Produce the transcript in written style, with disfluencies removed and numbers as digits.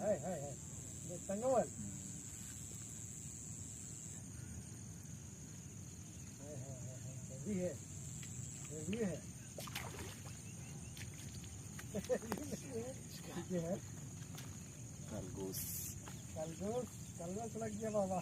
है ये तंगवल भी है, ये भी है। ये है खरगोश। खरगोश, खरगोश लग गया बाबा।